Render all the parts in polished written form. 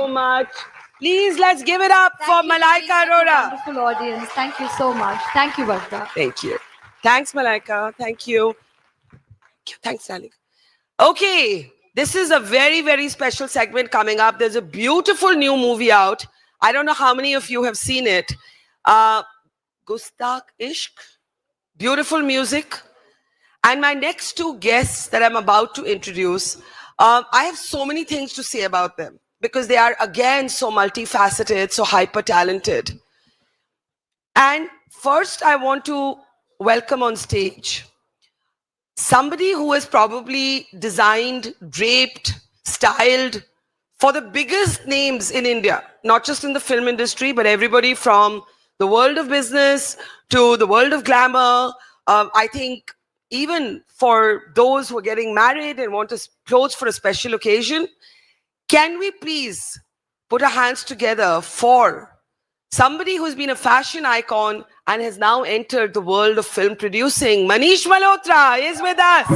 so much. Please, let's give it up for Malaika Arora. Wonderful audience. Thank you so much. Thank you, Barkha. Thank you. Thanks, Malaika. Thank you. Thanks, darling. Okay, this is a very, very special segment coming up. There's a beautiful new movie out. I don't know how many of you have seen it. Gustaakh, Ishq. Beautiful music. And my next two guests that I'm about to introduce, I have so many things to say about them because they are, again, so multifaceted, so hyper-talented. And first, I want to welcome on stage somebody who has probably designed, draped, styled for the biggest names in India, not just in the film industry, but everybody from the world of business to the world of glamour. I think even for those who are getting married and want clothes for a special occasion, can we please put our hands together for somebody who's been a fashion icon and has now entered the world of film producing. Manish Malhotra is with us.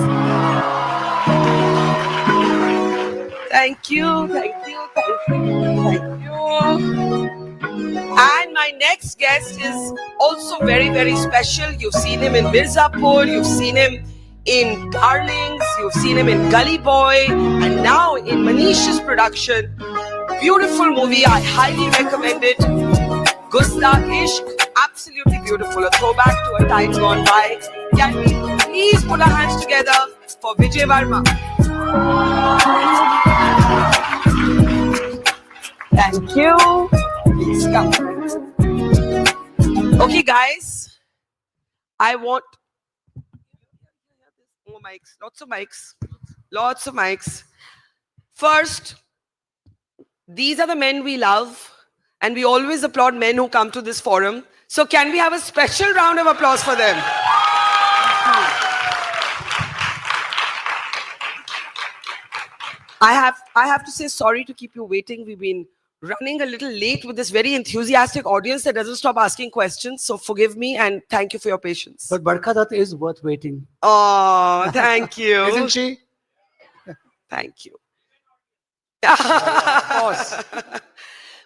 Thank you, thank you, thank you, thank you. And my next guest is also very, very special. You've seen him in Mirzapur, you've seen him in Darlings, you've seen him in Gully Boy, and now in Manish's production. Beautiful movie, I highly recommend it. Gustaakh, Ishq, absolutely beautiful. A throwback to a time gone by. Can we please put our hands together for Vijay Verma? Thank you. Please come. Okay, guys. I want more mics. Lots of mics. Lots of mics. First, these are the men we love. And we always applaud men who come to this forum. So can we have a special round of applause for them? I have to say sorry to keep you waiting. We've been running a little late with this very enthusiastic audience that doesn't stop asking questions. So forgive me and thank you for your patience. But Barkha Dutt is worth waiting. Oh, thank you. Isn't she? Thank you. Of course.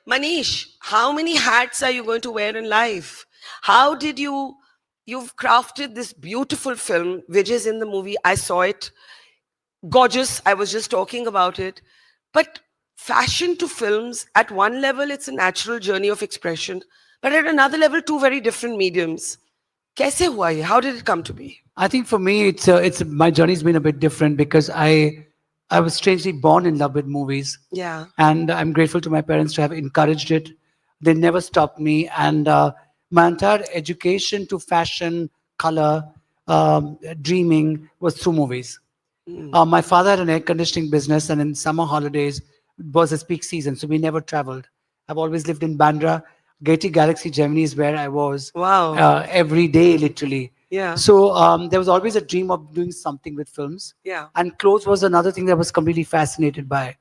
Manish, how many hats are you going to wear in life? How did you've crafted this beautiful film. Vijay's in the movie. I saw it. Gorgeous. I was just talking about it. But fashion to films, at one level, it's a natural journey of expression. But at another level, two very different mediums. Kaise hua ye? How did it come to be? I think for me, it's my journey's been a bit different because I was strangely born in love with movies. Yeah. And I'm grateful to my parents to have encouraged it. They never stopped me. And my entire education to fashion, color, dreaming was through movies. My father had an air conditioning business, and in summer holidays, it was his peak season, so we never traveled. I've always lived in Bandra. Gaiety Galaxy, Germany is where I was. Wow. Every day, literally. Yeah. So there was always a dream of doing something with films. Yeah. And clothes was another thing that I was completely fascinated by.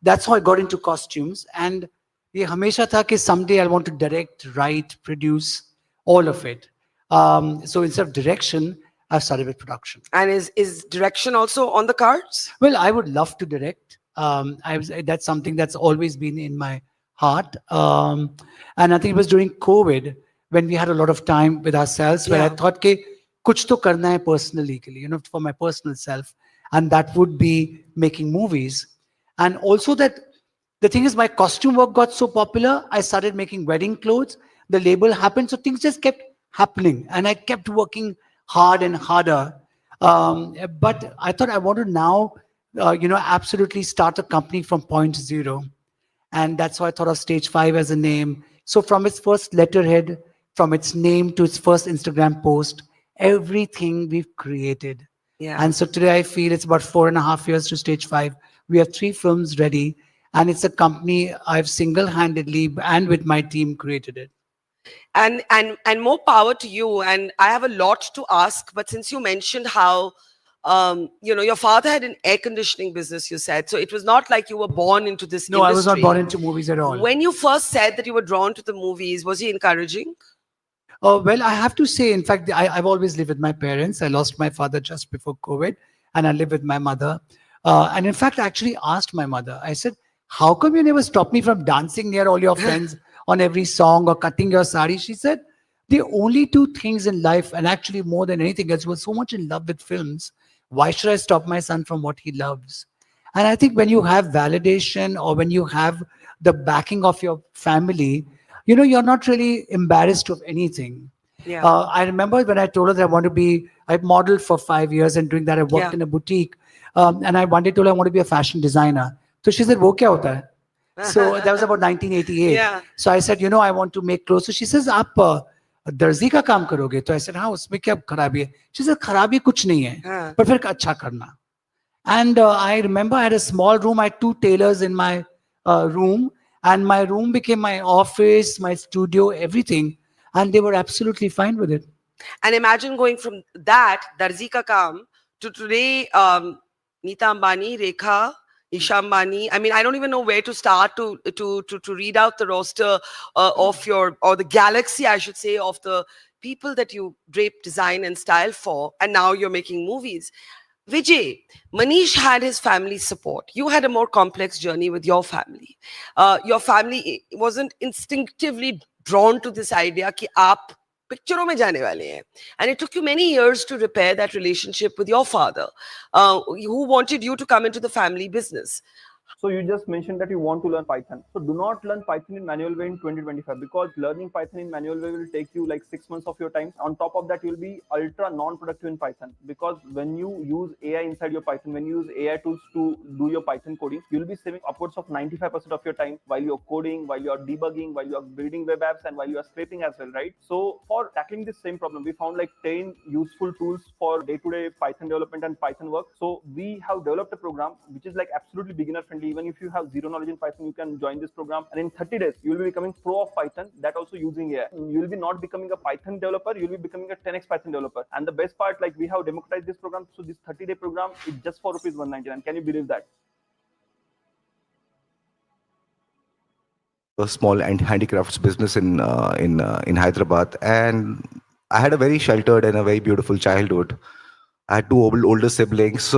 That's how I got into costumes. And ye hamesha tha ki someday I want to direct, write, produce, all of it. So instead of direction, I've started with production. And is direction also on the cards? Well, I would love to direct. That's something that's always been in my heart. And I think it was during COVID when we had a lot of time with ourselves, where I thought, ke, kuch to karna hai personally, for my personal self. And that would be making movies. And also that the thing is, my costume work got so popular, I started making wedding clothes. The label happened, so things just kept happening. And I kept working hard and harder. But I thought I want to now, absolutely start a company from point zero. And that's why I thought of Stage 5 as a name. So from its first letterhead, from its name to its first Instagram post, everything we've created. Yeah. And so today I feel it's about 4.5 years to Stage 5. We have 3 films ready. And it's a company I've single-handedly and with my team created it. And more power to you. And I have a lot to ask, but since you mentioned how, your father had an air conditioning business, you said, so it was not like you were born into this industry. No, I was not born into movies at all. When you first said that you were drawn to the movies, was he encouraging? Well, I have to say, in fact, I've always lived with my parents. I lost my father just before COVID, and I live with my mother. And in fact, I actually asked my mother, I said, how come you never stopped me from dancing near all your friends on every song or cutting your sari? She said, the only two things in life, and actually more than anything else, was so much in love with films. Why should I stop my son from what he loves? And I think when you have validation or when you have the backing of your family, you're not really embarrassed of anything. Yeah. I remember when I told her that I modeled for 5 years, and doing that, I worked Yeah. in a boutique. And I one day told her I want to be a fashion designer. So she said, "Wo kya hota hai?" So that was about 1988. Yeah. So I said, I want to make clothes. So she says, "आप दर्जी का काम करोगे?" तो I said, "हाँ, उसमें क्या खराबी है?" She said, "खराबी कुछ नहीं है, हाँ. पर फिर अच्छा करना." And I remember I had a small room. I had two tailors in my room, and my room became my office, my studio, everything. And they were absolutely fine with it. And imagine going from that, Darzi ka kaam, to today, Neeta Ambani, Rekha, Isha Ambani. I mean, I don't even know where to start to read out the roster of or the galaxy, I should say, of the people that you drape design and style for. And now you're making movies. Vijay, Manish had his family support. You had a more complex journey with your family. Your family wasn't instinctively drawn to this idea कि आप पिक्चरों में जाने वाले हैं. And it took you many years to repair that relationship with your father, who wanted you to come into the family business. So you just mentioned that you want to learn Python. So do not learn Python in manual way in 2025, because learning Python in manual way will take you like 6 months of your time. On top of that, you'll be ultra non-productive in Python, because when you use AI inside your Python, when you use AI tools to do your Python coding, you'll be saving upwards of 95% of your time while you're coding, while you're debugging, while you're building web apps, and while you're scraping as well, right? So for tackling this same problem, we found like 10 useful tools for day-to-day Python development and Python work. So we have developed a program which is like absolutely beginner friendly. Even if you have zero knowledge in Python, you can join this program, and in 30 days you will be becoming pro of Python, that also using AI. You will be not becoming a Python developer, you will be becoming a 10x Python developer. And the best part, like, we have democratized this program, so this 30-day program is just for rupees 199. Can you believe that? A small and handicrafts business in Hyderabad, and I had a very sheltered and a very beautiful childhood. I had two older siblings,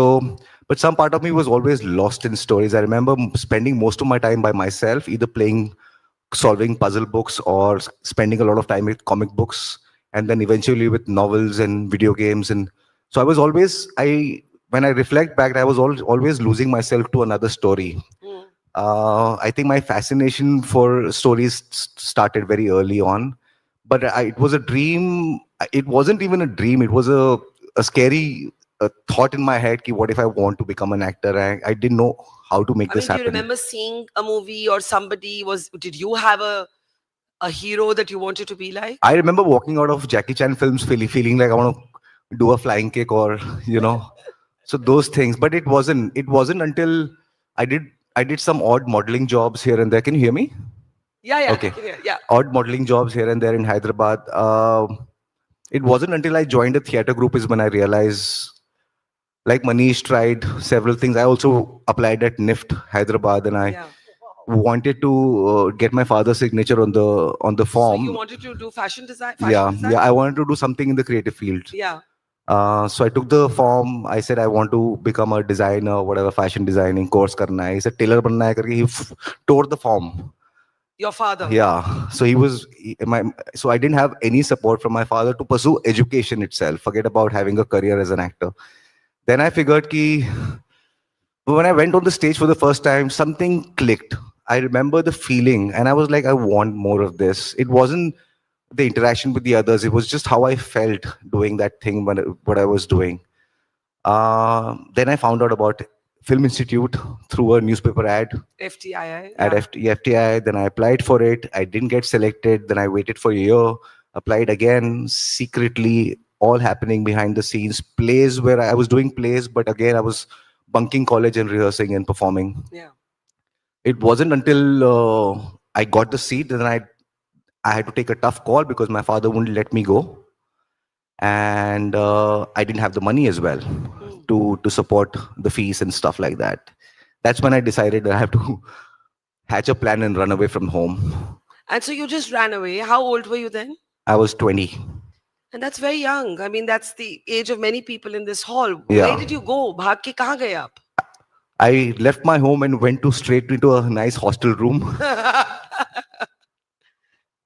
but some part of me was always lost in stories. I remember spending most of my time by myself, either solving puzzle books, or spending a lot of time with comic books, and then eventually with novels and video games. And so when I reflect back, I was always losing myself to another story. I think my fascination for stories started very early on, but it was a dream. It wasn't even a dream. It was a scary thought in my head. Ki, what if I want to become an actor? I didn't know how to make this Do you happen. remember seeing a movie or somebody did you have a hero that you wanted to be like? I remember walking out of Jackie Chan films feeling like I want to do a flying kick, or so those things. But it wasn't until I did some odd modeling jobs here and there. Can you hear me? Yeah, Okay. yeah. Odd modeling jobs here and there in Hyderabad. It wasn't until I joined a theater group is when I realized, like Manish tried several things. I also applied at NIFT Hyderabad, and I wanted to get my father's signature on the form. So you wanted to do fashion design? Yeah. I wanted to do something in the creative field. Yeah. So I took the form. I said I want to become a designer, whatever, fashion designing course karna hai. He said tailor banna hai karke. He tore the form. Your father? Yeah. So so I didn't have any support from my father to pursue education itself. Forget about having a career as an actor. Then I figured when I went on the stage for the first time, something clicked. I remember the feeling, and I was like, I want more of this. It wasn't the interaction with the others. It was just how I felt doing that thing, what I was doing. Then I found out about Film Institute through a newspaper ad. FTI. At FTI. Then I applied for it. I didn't get selected. Then I waited for a year, applied again, secretly, all happening behind the scenes. Plays where I was doing plays, but again, I was bunking college and rehearsing and performing. Yeah. It wasn't until I got the seat that I had to take a tough call, because my father wouldn't let me go. And I didn't have the money as well to support the fees and stuff like that. That's when I decided that I have to hatch a plan and run away from home. And so you just ran away. How old were you then? I was 20. And that's very young. I mean, that's the age of many people in this hall. Yeah. Where did you go? Bhag ke kahan gaye aap? I left my home and went to straight into a nice hostel room.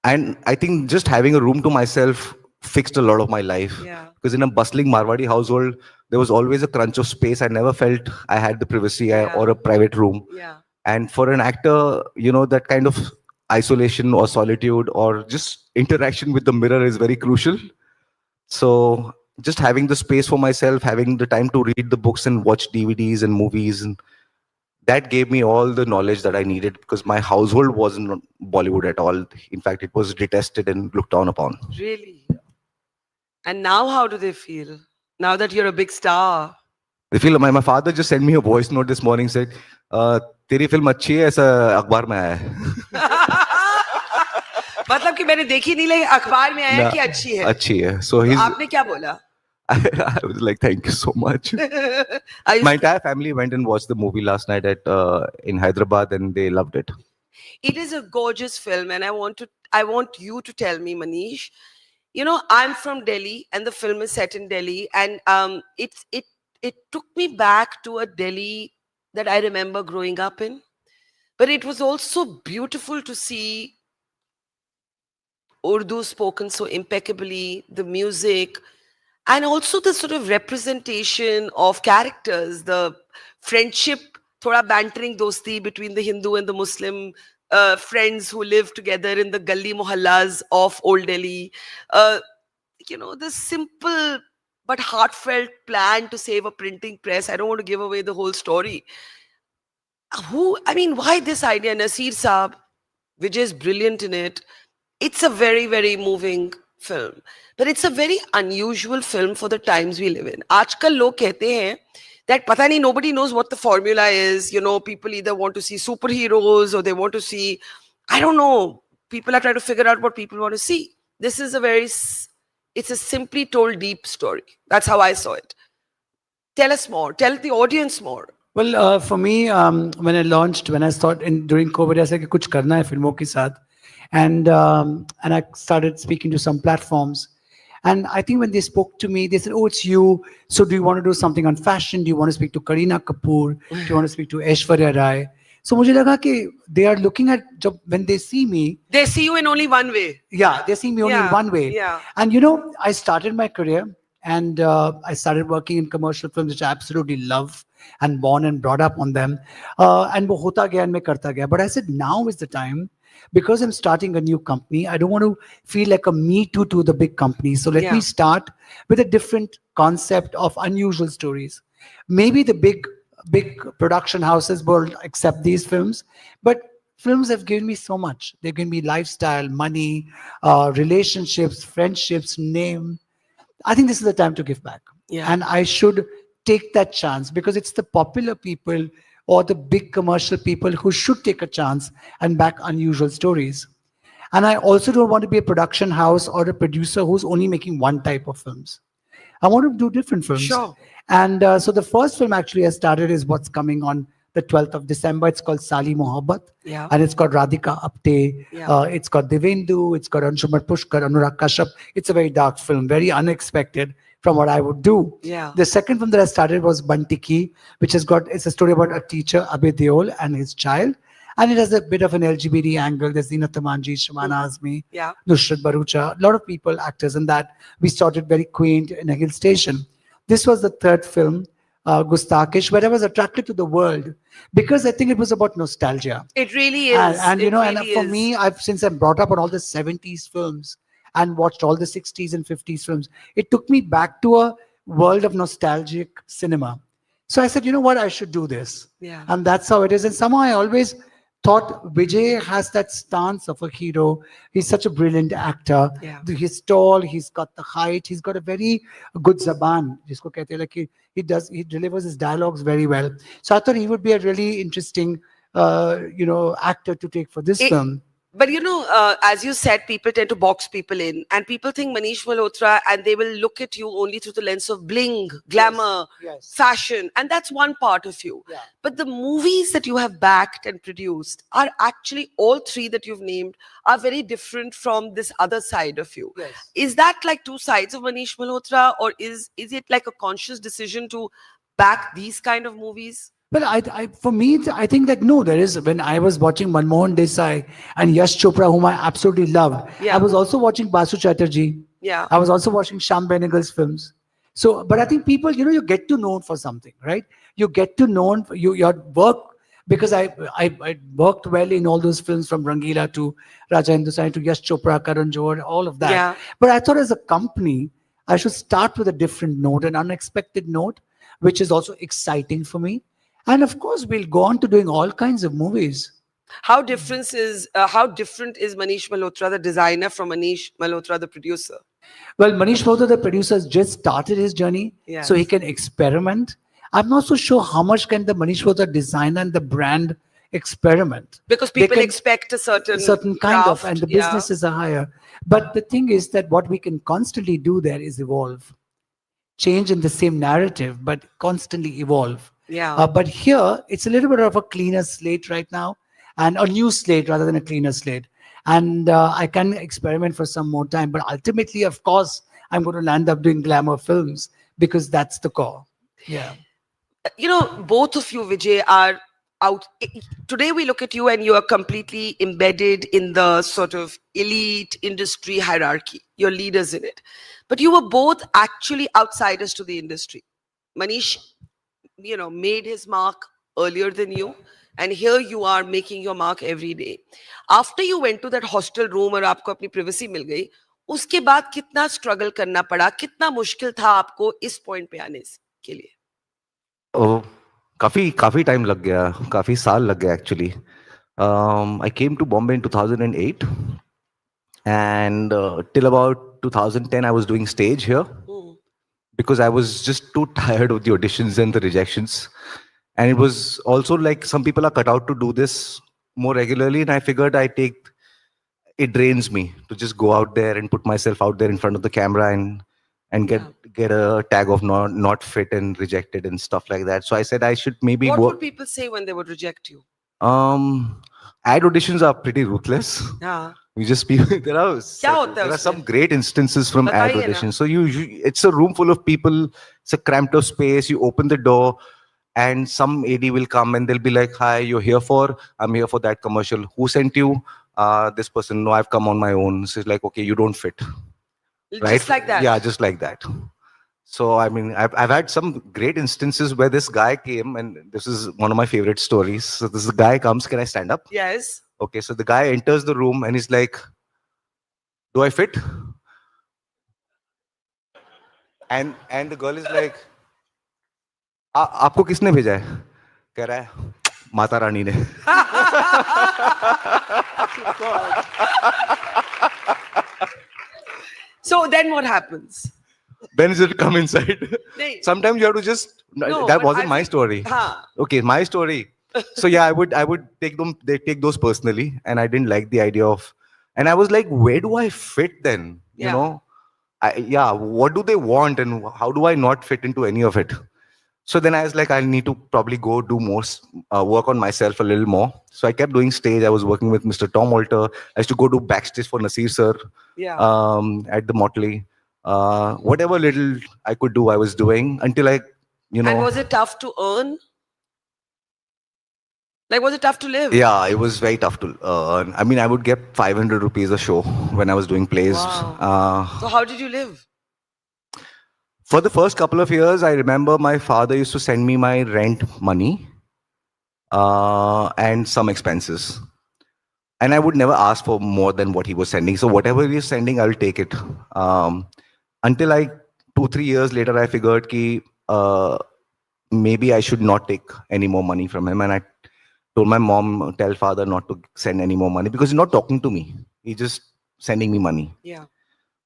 And I think just having a room to myself fixed a lot of my life. Yeah. Because in a bustling Marwadi household, there was always a crunch of space. I never felt I had the privacy or a private room. Yeah. And for an actor, that kind of isolation or solitude or just interaction with the mirror is very crucial. So just having the space for myself, having the time to read the books and watch DVDs and movies, and that gave me all the knowledge that I needed, because my household wasn't Bollywood at all. In fact, it was detested and looked down upon. Really? And now how do they feel? Now that you're a big star? They feel, my father just sent me a voice note this morning, said, तेरी film अच्छी है, ऐसा अखबार में आया है. मतलब कि मैंने देखी नहीं, लेकिन अखबार में आया कि अच्छी है. अच्छी है. So तो आपने क्या बोला? I was like, thank you so much. My entire family went and watched the movie last night in Hyderabad, and they loved it. It is a gorgeous film, and I want you to tell me, Manish. I'm from Delhi, and the film is set in Delhi, and it took me back to a Delhi that I remember growing up in. But it was also beautiful to see Urdu spoken so impeccably, the music, and also the sort of representation of characters, the friendship, thoda bantering dosti between the Hindu and the Muslim friends who live together in the gully mohallas of Old Delhi. The simple but heartfelt plan to save a printing press. I don't want to give away the whole story. Why this idea? Nasir Saab, Vijay is brilliant in it. It's a very, very moving film. But it's a very unusual film for the times we live in. Aajkal log kehte hain that pata nahi, nobody knows what the formula is. People either want to see superheroes or they want to see, I don't know. People are trying to figure out what people want to see. This is it's a simply told deep story. That's how I saw it. Tell us more. Tell the audience more. Well, for me, when I thought during COVID, I said, "Kuch karna hai filmon ke saath," and I started speaking to some platforms. And I think when they spoke to me, they said, "Oh, it's you. So do you want to do something on fashion? Do you want to speak to Kareena Kapoor? Do you want to speak to Aishwarya Rai?" So मुझे लगा कि they are looking at when they see me. They see you in only one way. Yeah, they see me only in one way. Yeah. And I started my career, and I started working in commercial films, which I absolutely love, and born and brought up on them. And वो होता गया and मैं करता गया. But I said, now is the time, because I'm starting a new company. I don't want to feel like a me too to the big company. So let me start with a different concept of unusual stories. Maybe the big production houses will accept these films, but films have given me so much. They've given me lifestyle, money, relationships, friendships, name. I think this is the time to give back. Yeah. And I should take that chance, because it's the popular people or the big commercial people who should take a chance and back unusual stories. And I also don't want to be a production house or a producer who's only making one type of films. I want to do different films. Sure. And so the first film actually I started is what's coming on the 12th of December. It's called Sali Mohabbat. Yeah. And it's got Radhika Apte. Yeah. It's got Devendu. It's got Anshumar Pushkar, Anurag Kashyap. It's a very dark film, very unexpected from what I would do. Yeah. The second film that I started was Bantiki, which it's a story about a teacher, Abhay Deol, and his child. And it has a bit of an LGBT angle. There's Zeenat Amanji, Shamana Azmi, Yeah. Nusrat Barucha, a lot of people, actors in that. We started very quaint in a hill station. This was the third film, Gustaakh, where I was attracted to the world, because I think it was about nostalgia. It really is. And It and really for is. me, since I'm brought up on all the 70s films and watched all the 60s and 50s films, it took me back to a world of nostalgic cinema. So I said, you know what, I should do this. Yeah. And that's how it is. And somehow I always thought Vijay has that stance of a hero. He's such a brilliant actor. Yeah. He's tall, he's got the height, he's got a very good zaban. Jisko kehte hain, like he delivers his dialogues very well. So I thought he would be a really interesting actor to take for this film. But as you said, people tend to box people in, and people think Manish Malhotra, and they will look at you only through the lens of bling, glamour, Yes. fashion, and that's one part of you. Yeah. But the movies that you have backed and produced are actually, all three that you've named are very different from this other side of you. Yes. Is that like two sides of Manish Malhotra, or is it like a conscious decision to back these kind of movies? Well, for me, I think that no, there is. When I was watching Manmohan Desai and Yash Chopra, whom I absolutely loved, I Yeah. was also watching Basu Chatterjee. Yeah. I was also watching Sham Benegal's films. So, but I think people, you get to know for something, right? You get to know your work because I worked well in all those films from Rangila to Raja Hindustan to Yash Chopra, Karan Johar, all of that. Yeah. But I thought as a company, I should start with a different note, an unexpected note, which is also exciting for me. And of course, we'll go on to doing all kinds of movies. How different is Manish Malhotra, the designer, from Manish Malhotra, the producer? Well, Manish Malhotra, the producer, has just started his journey, so he Yes. can experiment. I'm not so sure how much can the Manish Malhotra designer and the brand experiment. Because They people can expect a certain kind of, and craft. the Yeah. businesses are higher. But the thing is that what we can constantly do there is evolve, change in the same narrative, but constantly evolve. Yeah. But here, it's a little bit of a cleaner slate right now, and a new slate rather than a cleaner slate. And I can experiment for some more time. But ultimately, of course, I'm going to land up doing glamour films because that's the core. Yeah. Both of you, Vijay, are out. Today, we look at you and you are completely embedded in the sort of elite industry hierarchy. You're leaders in it. But you were both actually outsiders to the industry. Manish, made his mark earlier than you. And here you are making your mark every day. After you went to that hostel room और आपको अपनी privacy मिल गई, उसके बाद कितना struggle करना पड़ा, कितना मुश्किल था आपको इस point पे आने के लिए? Oh, काफी काफी टाइम लग गया, काफी साल लग गया actually. I came to Bombay in 2008, and till about 2010 I was doing stage here because I was just too tired of the auditions and the rejections. And it was also like some people are cut out to do this more regularly, and I figured it drains me to just go out there and put myself out there in front of the camera and get a tag of not fit and rejected and stuff like that. So I said I should maybe What go. would people say when they would reject you? Ad auditions are pretty ruthless. हाँ. You just there are क्या होता है there are उसमें? some great instances from ad बताइए ना. auditions. So it's a room full of people. It's a cramped of space. You open the door, and some AD will come and they'll be like, "Hi, you're here for? I'm here for that commercial. Who sent you? This person. No, I've come on my own." So it's like, okay, you don't fit, right? Just like that. Yeah, just like that. So I mean, I've had some great instances where this guy came, and this is one of my favorite stories. So this guy comes. Can I stand up? Yes. Okay, so the guy enters the room and he's like, "Do I fit?" And the girl is like, "आपको किसने भेजा है?" कह रहा है, "माता रानी ने." So then what happens? Then is it come inside? नहीं. Sometimes you have to just. No, That but wasn't I my think- story. हाँ. Okay, my story. So yeah, I would take them. They take those personally, and I didn't like the idea of. And I was like, where do I fit then? You Yeah. know, what do they want, and how do I not fit into any of it? So then I was like, I need to probably go do more work on myself a little more. So I kept doing stage. I was working with Mr. Tom Walter. I used to go do backstage for Nasir sir Yeah. at the Motley. Whatever little I could do, I was doing until And was it tough to earn? Like, was it tough to live? Yeah, it was very tough to earn. I mean, I would get 500 rupees a show when I was doing plays. Wow. So how did you live? For the first couple of years, I remember my father used to send me my rent money and some expenses. And I would never ask for more than what he was sending. So whatever he is sending, I'll take it. Until 2-3 years later, I figured ki, maybe I should not take any more money from him. And I told my mom, tell father not to send any more money because he's not talking to me. He's just sending me money. Yeah.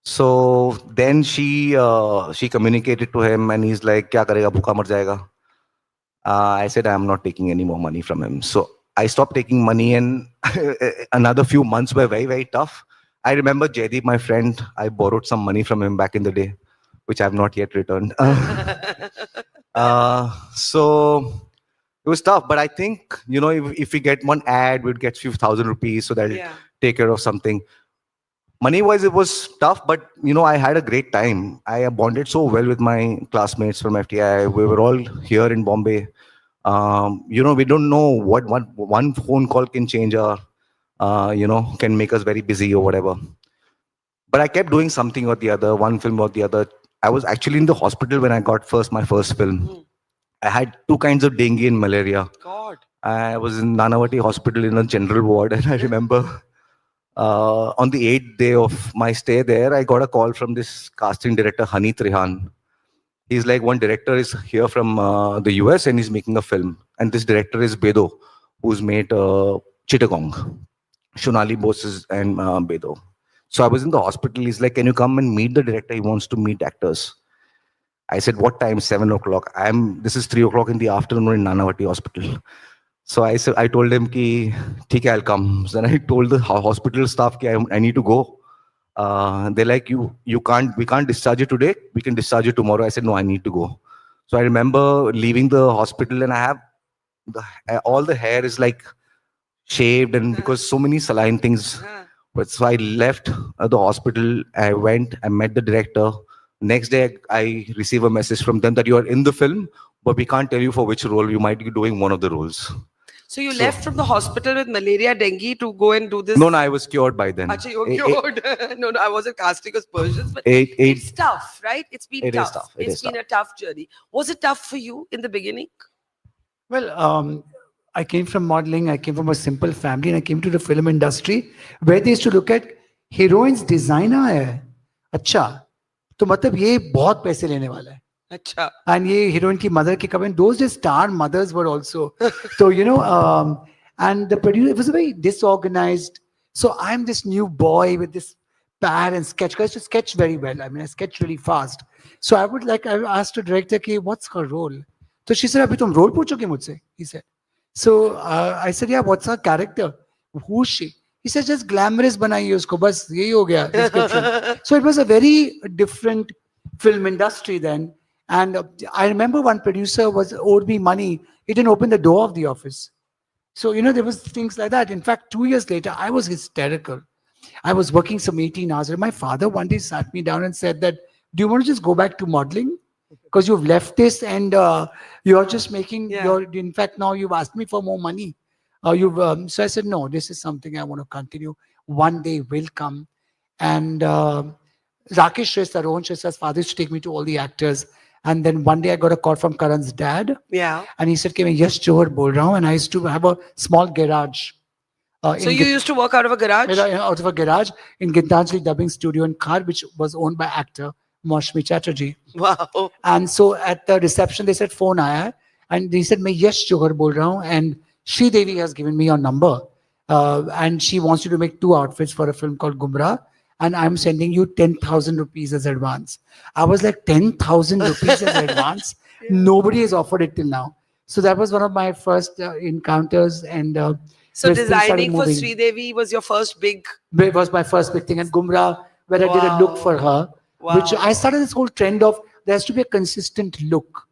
So then she communicated to him and he's like, kya karega, bhuka mar jayega. I said, I'm not taking any more money from him. So I stopped taking money and another few months were very, very tough. I remember Jaideep, my friend, I borrowed some money from him back in the day, which I've not yet returned. So it was tough, but I think, if we get one ad, we'd get few thousand rupees so that'll take care of something. Money-wise, it was tough, but, I had a great time. I bonded so well with my classmates from FTI. We were all here in Bombay. We don't know what one phone call can change our, can make us very busy or whatever. But I kept doing something or the other, one film or the other. I was actually in the hospital when I got my first film. I had two kinds of dengue and malaria. God. I was in Nanavati hospital in a general ward, and I remember on the 8th day of my stay there, I got a call from this casting director, Hani Trihan. He's like, one director is here from the US and he's making a film. And this director is Bedo, who's made Chittagong, Shonali Bose and Bedo. So I was in the hospital. He's like, can you come and meet the director? He wants to meet actors. I said, what time? 7 o'clock. This is 3 o'clock in the afternoon in Nanavati hospital. So I told him ki, "Theek hai, I'll come." Then I told the hospital staff ki I need to go. They're like, we can't discharge you today. We can discharge you tomorrow. I said, no, I need to go. So I remember leaving the hospital and I have all the hair is like shaved and because so many saline things. But so I left the hospital. I went, I met the director. Next day, I receive a message from them that you are in the film, but we can't tell you for which role. You might be doing one of the roles. So you left from the hospital with malaria, dengue to go and do this? No, I was cured by then. Achha, you were cured. No, I wasn't casting aspersions, but Eight- it's tough, right? It's been It is tough. tough. It's been a tough journey. Was it tough for you in the beginning? Well, I came from modeling, I came from a simple family, and I came to the film industry where they used to look at heroines designer है अच्छा तो मतलब ये बहुत पैसे लेने वाला है Acha. and ये heroine की mother की कभी those days star mothers were also so and the producer it was a very disorganized so I'm this new boy with this pad and sketch because I used to sketch very well. I mean I sketch really fast, so I asked the director कि what's her role. So she said अभी तुम role पूछोगे मुझसे, he said. So I said, yeah, what's her character? Who's she? He said, just glamorous बनाइए उसको, बस यही हो गया description. So it was a very different film industry then. And I remember one producer was owed me money. He didn't open the door of the office. So, there was things like that. In fact, 2 years later, I was hysterical. I was working some 18 hours. And my father one day sat me down and said that, do you want to just go back to modeling? Because you've left this and you're just making in fact now you've asked me for more money so I said no, this is something I want to continue. One day will come. And Rakesh Shrestha, Rohan Shrestha's father used to take me to all the actors, and then one day I got a call from Karan's dad. Yeah. And he said कि मैं यश जोहर बोल रहा हूँ, and I used to have a small garage. So you used to work out of a garage? Out of a garage in Gitanjali dubbing studio in Khar, which was owned by actor Maushmi Chatterjee. Wow. And so at the reception, they said, phone aaya. And he said, मैं यश जोहर बोल रहा हूँ, and Sri Devi has given me your number. And she wants you to make 2 outfits for a film called Gumrah. And I'm sending you 10,000 rupees as advance. I was like, 10,000 rupees as advance? Nobody has offered it till now. So that was one of my first encounters. And so things started designing for moving. Sri Devi was your first big... It was my first big thing. And Gumrah, where I did a look for her, which I started this whole trend of there has to be a consistent look.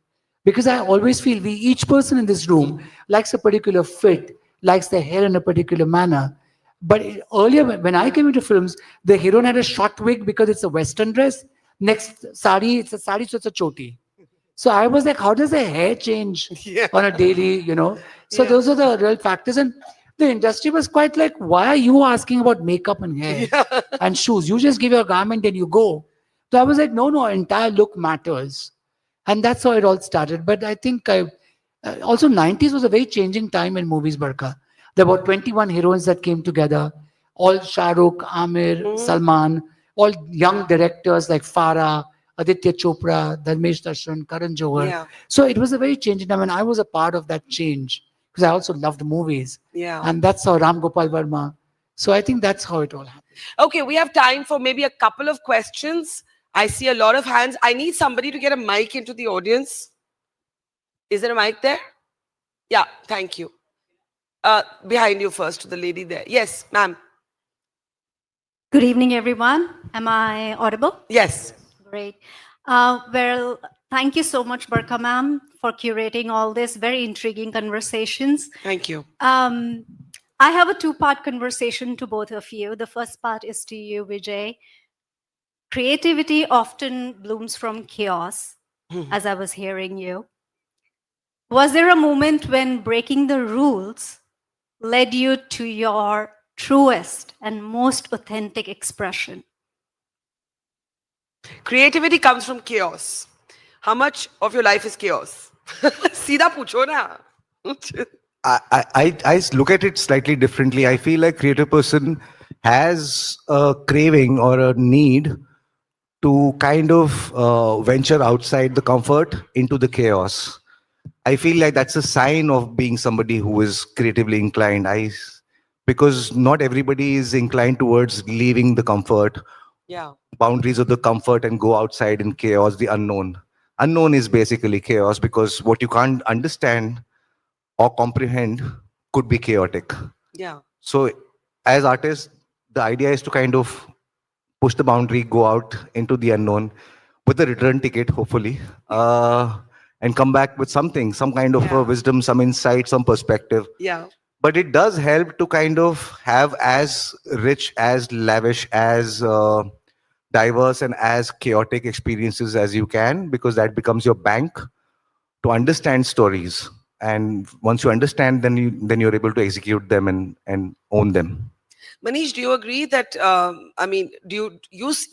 Because I always feel each person in this room likes a particular fit, likes their hair in a particular manner. But earlier, when I came into films, the heroine had a short wig because it's a Western dress. Next sari, it's a sari, so it's a choti. So I was like, how does the hair change on a daily, So those are the real factors. And the industry was quite like, why are you asking about makeup and hair and shoes? You just give your garment and you go. So I was like, no, entire look matters. And that's how it all started. But I think also 90s was a very changing time in movies, Barkha. There were 21 heroines that came together, all Shah Rukh, Amir, Salman, all young directors like Farah, Aditya Chopra, Dharmesh Darshan, Karan Johar. Yeah. So it was a very changing time, and I was a part of that change because I also loved movies. Yeah. And that's how Ram Gopal Verma. So I think that's how it all happened. Okay, we have time for maybe a couple of questions. I see a lot of hands. I need somebody to get a mic into the audience. Is there a mic there? Yeah, thank you. Behind you first, to the lady there. Yes, ma'am. Good evening, everyone. Am I audible? Yes. Great. Well, thank you so much, Barkha ma'am, for curating all this very intriguing conversations. Thank you. I have a two-part conversation to both of you. The first part is to you, Vijay. Creativity often blooms from chaos, as I was hearing you. Was there a moment when breaking the rules led you to your truest and most authentic expression? Creativity comes from chaos. How much of your life is chaos? सीधा पूछो ना. I look at it slightly differently. I feel like creative person has a craving or a need to kind of venture outside the comfort into the chaos. I feel like that's a sign of being somebody who is creatively inclined. Because not everybody is inclined towards leaving the comfort, Yeah. boundaries of the comfort, and go outside in chaos, the unknown. Unknown is basically chaos because what you can't understand or comprehend could be chaotic. Yeah. So, as artists, the idea is to kind of push the boundary, go out into the unknown with a return ticket, hopefully, and come back with something, some kind of Yeah. wisdom, some insight, some perspective. Yeah. But it does help to kind of have as rich, as lavish, as diverse, and as chaotic experiences as you can, because that becomes your bank to understand stories. And once you understand, then you're able to execute them and own them. Manish, do you agree that, I mean, you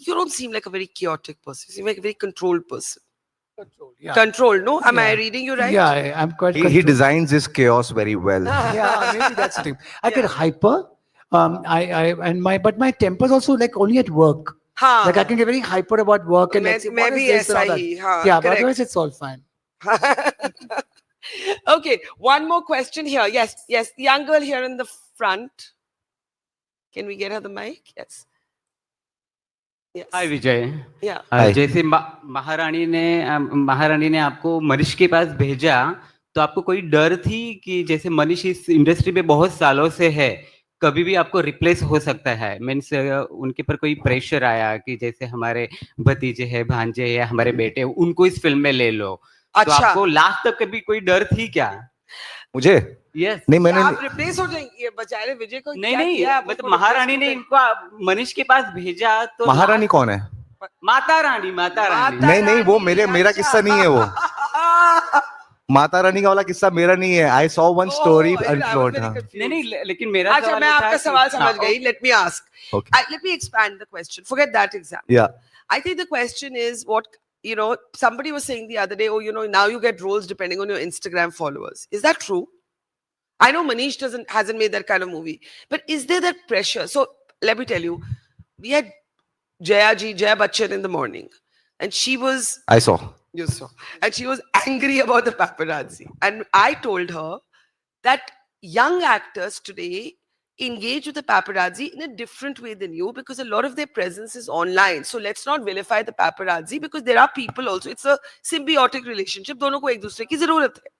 don't seem like a very chaotic person. You seem like a very controlled person. Control, yeah. Controlled, no? Am I Yeah. reading you right? Yeah, I'm quite He controlled. designs his chaos very well. Yeah, maybe that's the thing. I get Yeah. hyper. But my temper's also like only at work. हाँ. Like I can get very hyper about work and like say, मैं what is भी this and ऐसा all that. ही, हाँ, Yeah, but correct. otherwise it's all fine. Okay, one more question here. Yes, yes, the young girl here in the front. Can we get her the mic? Yes. Yes. Hi Vijay. Yeah. Hi. जैसे महारानी ने आपको मनीष के पास भेजा, तो आपको कोई डर थी कि जैसे मनीष इस इंडस्ट्री में बहुत सालों से है, कभी भी आपको रिप्लेस हो सकता है? मीन्स उनके पर कोई प्रेशर आया कि जैसे हमारे भतीजे हैं, भांजे या हमारे बेटे, उनको इस फिल्म में ले लो, तो अच्छा. आपको लास्ट तक कभी कोई डर थी क्या? मुझे यस. नहीं, क्या मैंने आप रिप्लेस हो जाएंगे? बेचारे विजय को नहीं क्या नहीं, किया आप मतलब उनको महारानी replace ने करने? इनको मनीष के पास भेजा तो महारानी कौन है? माता रानी. माता नहीं नहीं, वो रानी, मेरा अच्छा. किस्सा नहीं है वो. माता रानी का वाला किस्सा मेरा नहीं है. I saw one story Oh, I was unfold. very हाँ. confused. नहीं नहीं, लेकिन मेरा अच्छा, मैं ये था आपका कि- सवाल समझ हाँ, गई. Let me ask. Okay. Let me expand the question. Forget that example. Yeah. I think the question is what, somebody was saying the other day, now you get roles depending on your Instagram followers. Is that true? I know Manish hasn't made that kind of movie, but is there that pressure? So let me tell you, we had Jaya Bachchan in the morning, and she was, I saw. you saw, and she was angry about the paparazzi. And I told her that young actors today engage with the paparazzi in a different way than you, because a lot of their presence is online. So let's not vilify the paparazzi, because there are people also. It's a symbiotic relationship. दोनों को एक दूसरे की जरूरत है.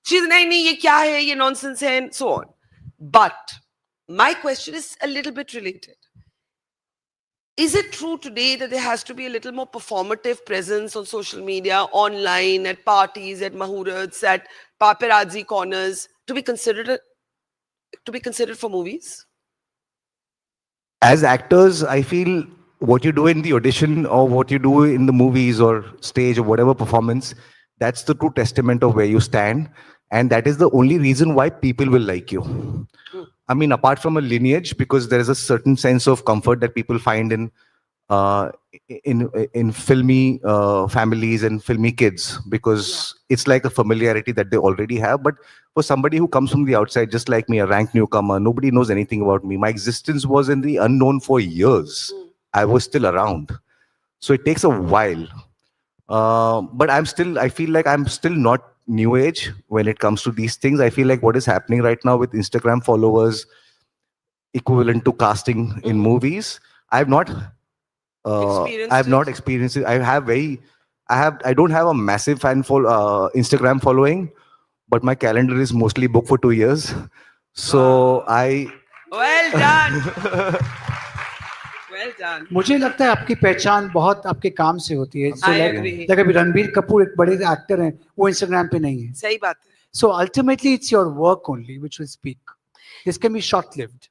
She's नहीं ये क्या है, ये nonsense है, and so on. But my question is a little bit related. Is it true today that there has to be a little more performative presence on social media, online, at parties, at mahurats, at paparazzi corners, to be considered for movies? As actors, I feel what you do in the audition or what you do in the movies or stage or whatever performance, that's the true testament of where you stand. And that is the only reason why people will like you. I mean, apart from a lineage, because there is a certain sense of comfort that people find in filmy families and filmy kids, because it's like a familiarity that they already have. But for somebody who comes from the outside, just like me, a rank newcomer, nobody knows anything about me. My existence was in the unknown for years. I was still around. So it takes a while. But I feel like I'm still not new age when it comes to these things. I feel like what is happening right now with Instagram followers equivalent to casting in movies, I've not experienced it. I don't have a massive Instagram following, but my calendar is mostly booked for 2 years. So Well done. Well done. मुझे लगता है आपकी पहचान बहुत आपके काम से होती है. So I like agree. अभी रणबीर कपूर एक बड़े एक्टर हैं, वो Instagram पे नहीं है. सही बात है. So ultimately it's your work only which will speak. This can be short-lived.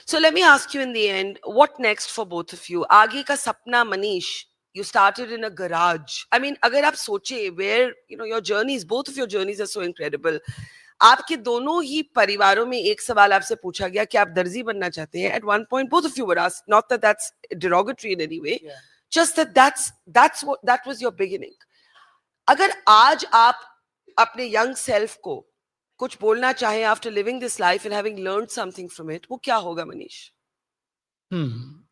So let me ask you in the end, what next for both of you? आगे का सपना Manish, you started in a garage. I mean, agar aap soche where, your journeys, both of your journeys are so incredible. आपके दोनों ही परिवारों में एक सवाल आपसे पूछा गया कि आप दर्जी बनना चाहते हैं. At one point, both of you were asked, not that that's derogatory in any way, just that was your beginning. अगर आज आप अपने young self को कुछ बोलना चाहें after living this life and having learned something from it, वो क्या होगा Manish?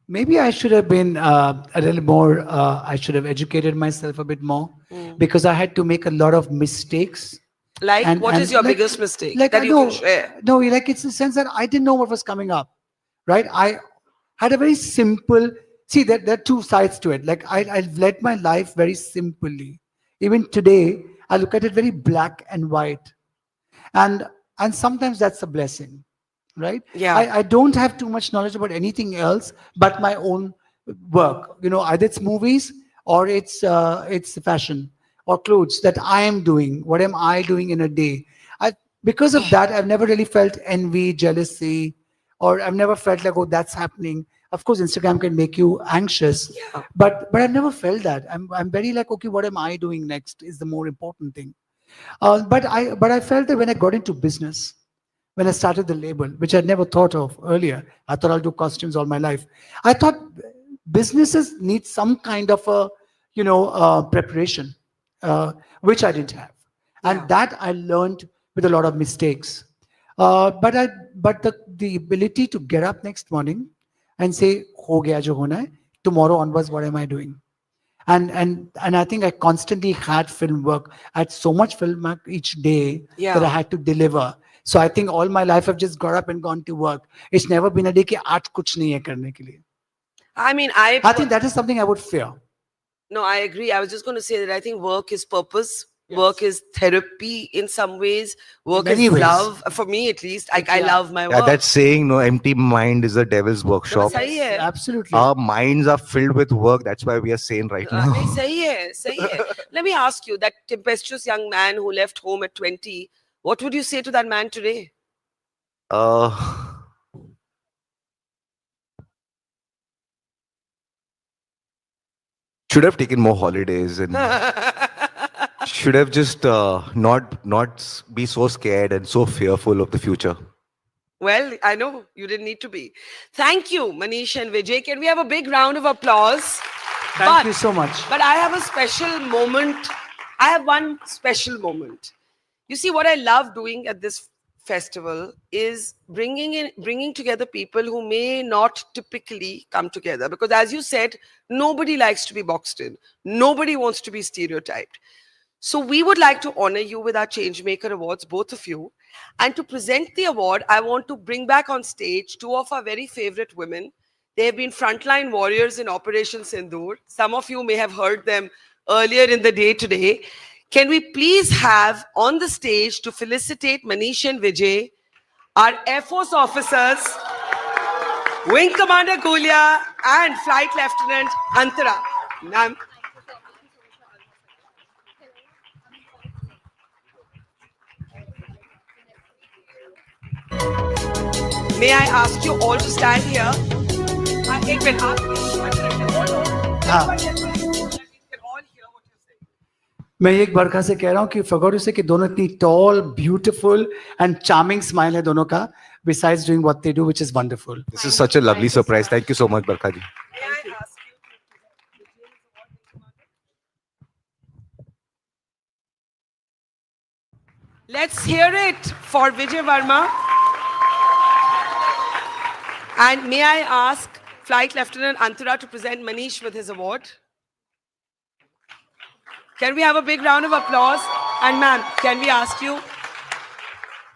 Maybe I should have been a little more, I should have educated myself a bit more because I had to make a lot of mistakes. Like, what is your biggest mistake that you can share? No, like it's the sense that I didn't know what was coming up, right? I had a very simple, see, there are two sides to it. Like I've led my life very simply. Even today, I look at it very black and white. And sometimes that's a blessing, right? Yeah. I don't have too much knowledge about anything else but my own work. Either it's movies or it's fashion or clothes that I am doing. What am I doing in a day? Because of that, I've never really felt envy, jealousy, or I've never felt like, oh, that's happening. Of course, Instagram can make you anxious, but I've never felt that. I'm very like, okay, what am I doing next is the more important thing. But I felt that when I got into business, when I started the label, which I'd never thought of earlier, I thought I'll do costumes all my life. I thought businesses need some kind of a preparation, which I didn't have, and that I learned with a lot of mistakes. But the ability to get up next morning and say, "Ho gaya jo hona hai, tomorrow onwards, what am I doing?" And I think I constantly had film work. I had so much film work each day that I had to deliver. So I think all my life I've just got up and gone to work. It's never been a day ki aaj kuch nahi hai karne ke liye. I mean, I think that is something I would fear. No, I agree. I was just going to say that I think work is purpose. Yes. Work is therapy in some ways. Work is love. For me, at least, I love my work. Yeah, that saying, no, empty mind is the devil's workshop. Yes, absolutely. Our minds are filled with work. That's why we are sane right now. Sahi hai. Let me ask you, that tempestuous young man who left home at 20, what would you say to that man today? Should have taken more holidays and should have just not be so scared and so fearful of the future. Well, I know you didn't need to be. Thank you, Manish and Vijay. Can we have a big round of applause? Thank you so much. But I have a special moment. I have one special moment. You see, what I love doing at this festival is bringing together people who may not typically come together. Because as you said, nobody likes to be boxed in. Nobody wants to be stereotyped. So we would like to honor you with our Changemaker Awards, both of you. And to present the award, I want to bring back on stage two of our very favorite women. They have been frontline warriors in Operation Sindoor. Some of you may have heard them earlier in the day today. Can we please have on the stage to felicitate Manish and Vijay, our Air Force officers, Wing Commander Gulia and Flight Lieutenant Antara. Ma'am. May I ask you all to stand here? एक minute आप मैं एक बरखा से कह रहा हूँ कि फगोड़ू से कि दोनों इतनी tall, beautiful and charming smile है दोनों का, besides doing what they do, which is wonderful. This is such a lovely surprise. Thank you so much, Barkha ji. Let's hear it for Vijay Varma. And may I ask Flight Lieutenant Antara to present Manish with his award? Can we have a big round of applause? And ma'am, can we ask you?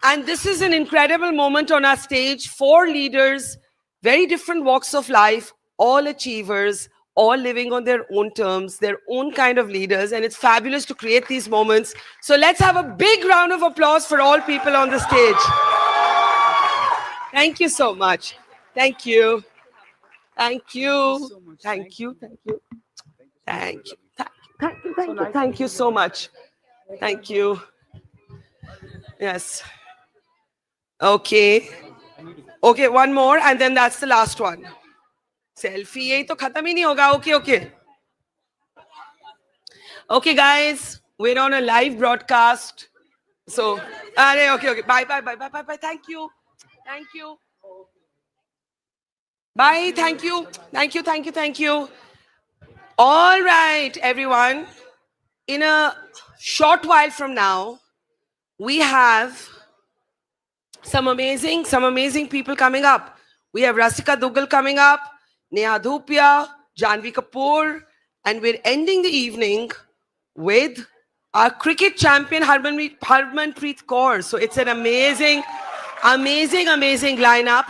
And this is an incredible moment on our stage. 4 leaders, very different walks of life, all achievers, all living on their own terms, their own kind of leaders. And it's fabulous to create these moments. So let's have a big round of applause for all people on the stage. Thank you so much. Thank you. Thank you. Thank you. Thank you. Thank you. Thank you so much. Thank you. Yes. Okay. Okay, one more and then that's the last one. Selfie, यही तो खत्म ही नहीं होगा. Okay, okay. Okay, guys, we're on a live broadcast. So, okay. Bye. Thank you. Bye. Thank you. All right, everyone. In a short while from now, we have some amazing people coming up. We have Rasika Dugal coming up, Neha Dhupia, Janhvi Kapoor, and we're ending the evening with our cricket champion Harmanpreet Kaur. So it's an amazing lineup.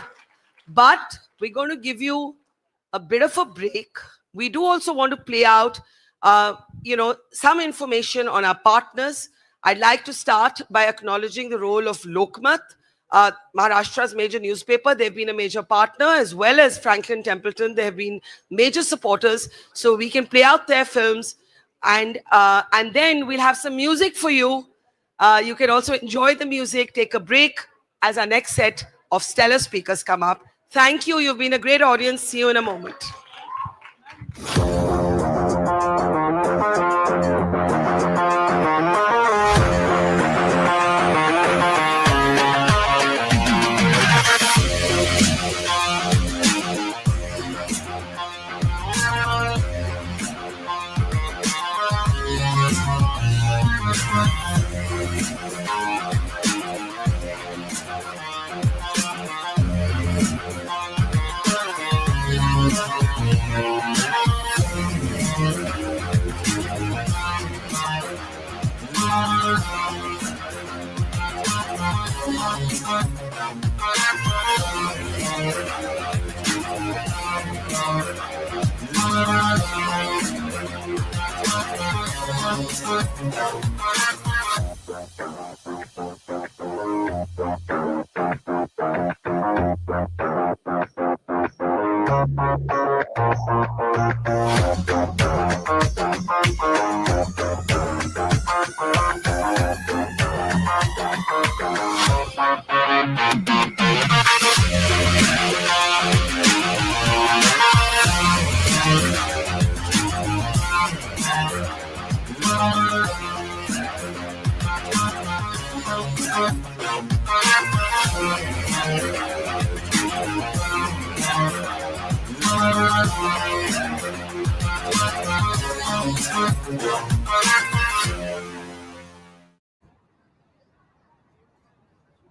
But we're going to give you a bit of a break. We do also want to play out, some information on our partners. I'd like to start by acknowledging the role of Lokmat, Maharashtra's major newspaper. They've been a major partner, as well as Franklin Templeton. They have been major supporters, so we can play out their films, and then we'll have some music for you. You can also enjoy the music, take a break as our next set of stellar speakers come up. Thank you. You've been a great audience. See you in a moment.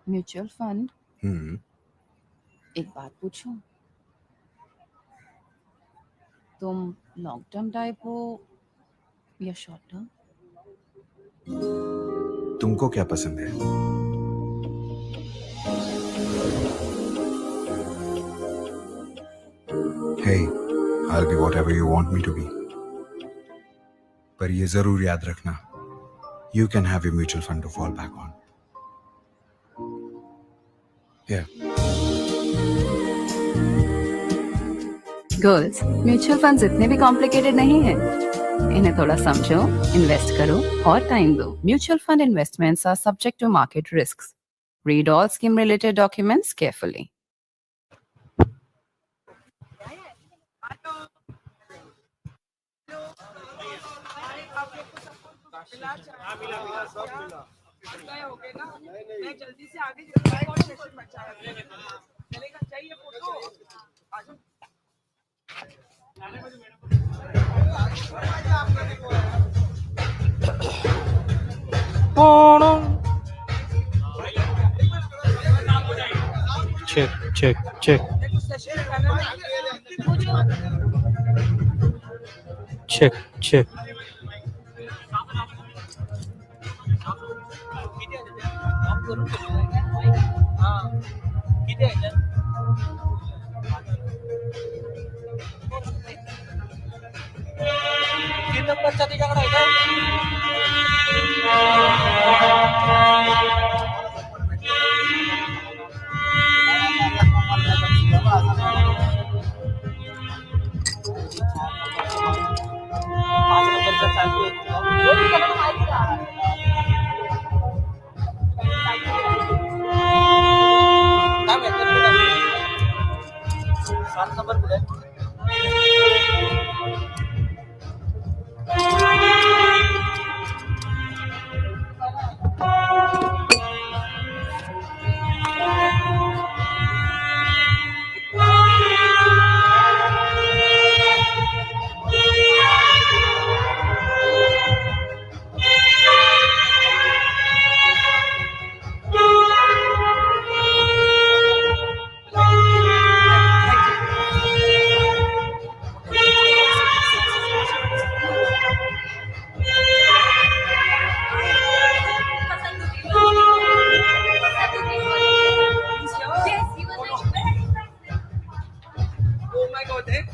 Mutual fund एक बात पूछूं, तुम long term type हो या short term? तुमको क्या पसंद है? Hey, I'll be whatever you want me to be. पर ये जरूर याद रखना, you can have your mutual fund to fall back on. Yeah. Girls, mutual funds इतने भी कॉम्प्लिकेटेड नहीं है. इन्हें थोड़ा समझो, इन्वेस्ट करो और टाइम दो. Mutual fund investments are subject to market risks. Read all scheme related documents carefully. Check, check, check. Check, check. I go there?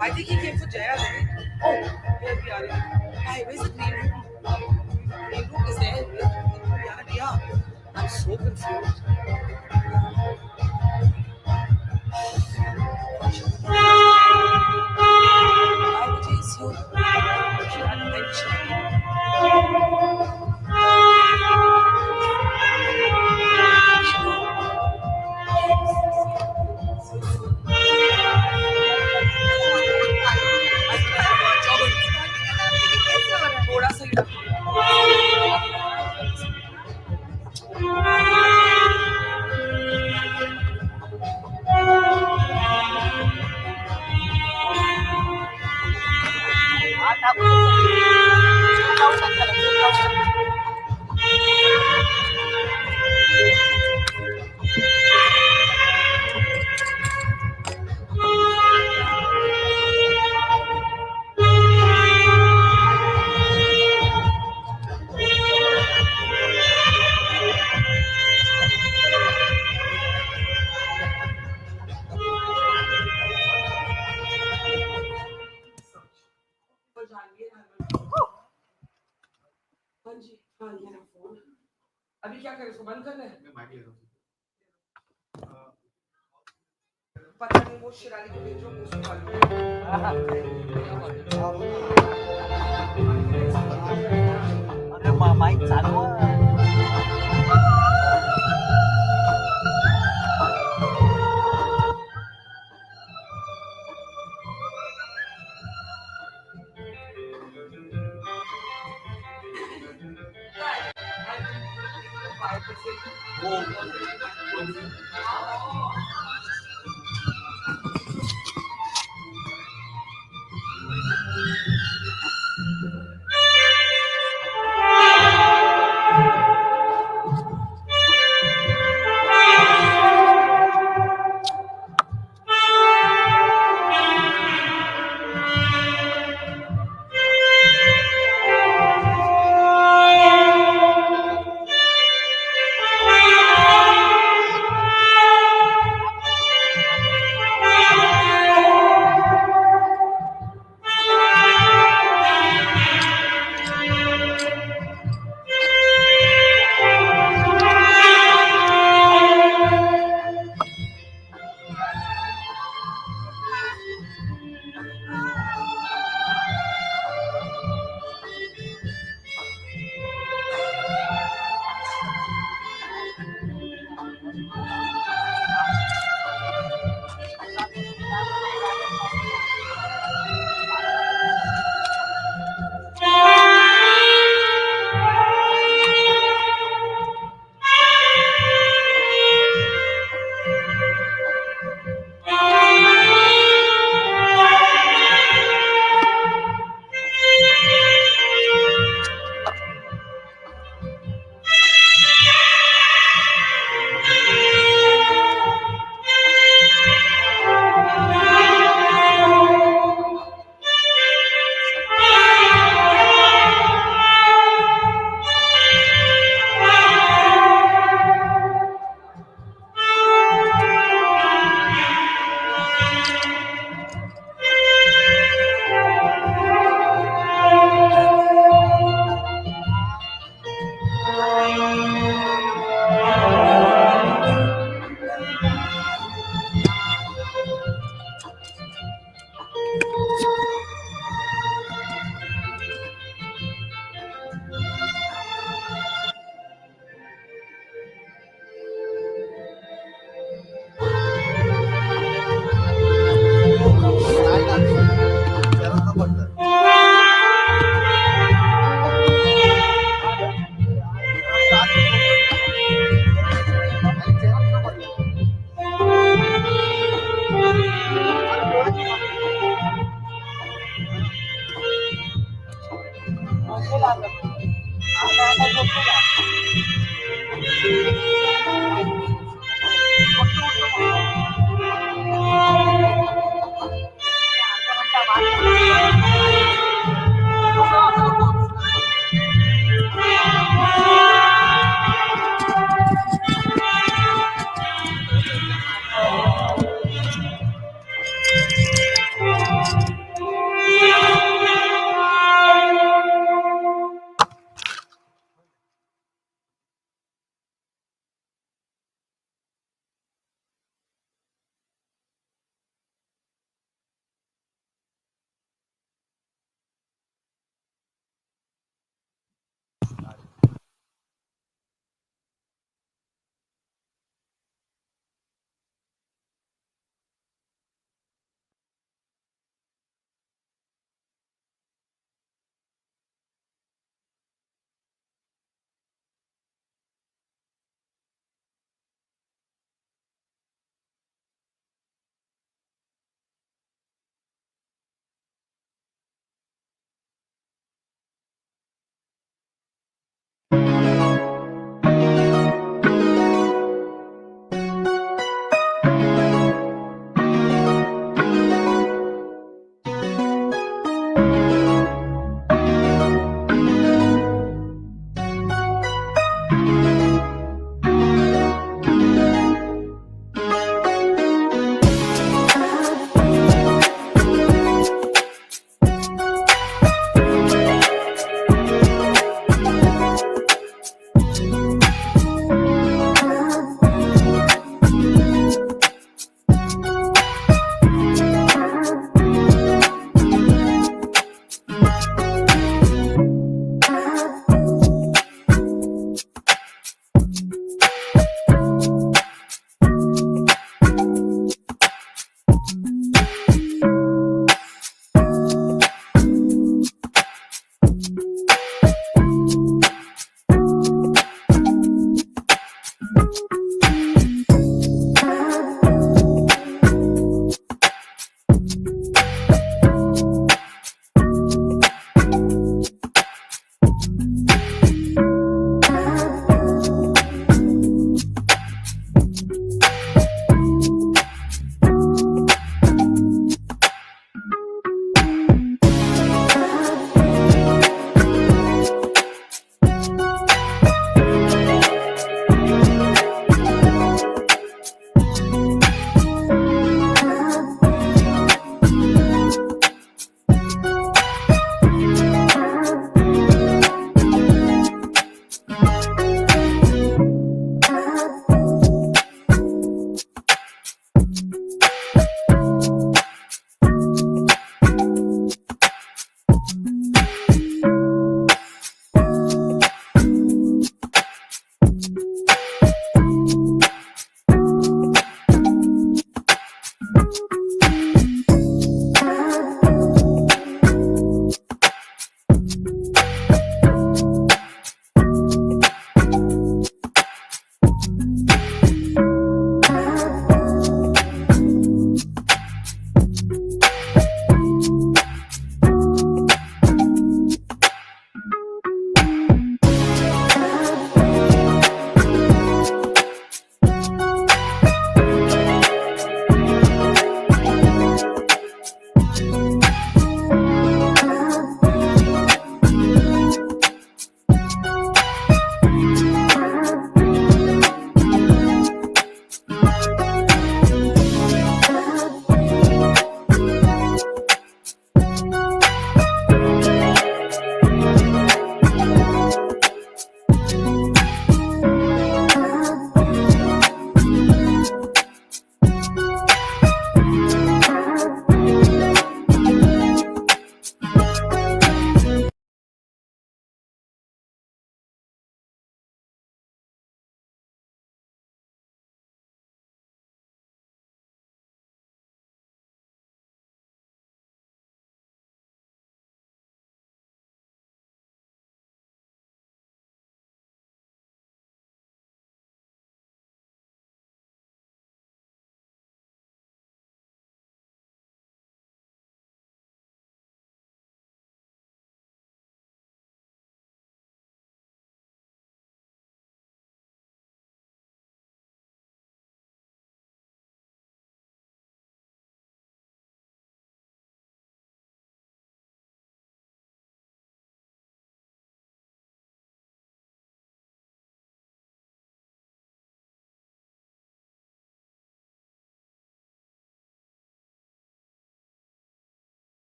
I think he came for Jaya, right? Oh, here we are. Hi, where's the green room? Green room is there. Yeah. I'm so confused. Why would he so? She had mentioned. थोड़ा सा ही अभी क्या करें, इसको बंद करना है? मैं माइक ले रहा हूँ। पता नहीं वो शिराली को भेजो, उसको मालूम है। अरे माइक चालू है।